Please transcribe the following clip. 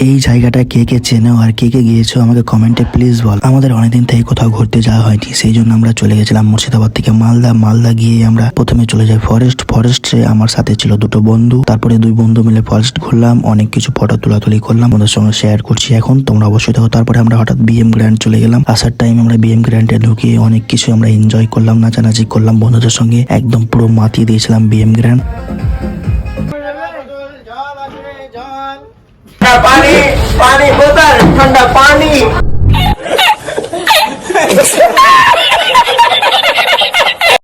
এই জায়গাটা কে কে চেনো আর কে কে গিয়েছো আমাকে কমেন্টে প্লিজ বল। আমাদের অনেকদিন থেকে কোথাও ঘুরতে যাওয়া হয়নি, সেই জন্য আমরা চলে গেছিলাম মুর্শিদাবাদ থেকে মালদা গিয়ে আমরা প্রথমে চলে যাই ফরেস্টে আমার সাথে ছিল দুটো বন্ধু, তারপরে দুই বন্ধু মিলে ফরেস্ট ঘুরলাম, অনেক কিছু ফটো তোলাতুলি করলাম, ওদের সঙ্গে শেয়ার করছি এখন, তোমরা অবশ্যই দেখো। তারপরে আমরা হঠাৎ বিএম গ্র্যান্ড চলে গেলাম, আসার টাইম আমরা বিএম গ্র্যান্ডে ঢুকিয়ে অনেক কিছু আমরা এনজয় করলাম, নাচানাচি করলাম বন্ধুদের সঙ্গে, একদম পুরো মাতিয়ে দিয়েছিলাম বিএম গ্র্যান্ড। पानी पानी बोतल ठंडा पानी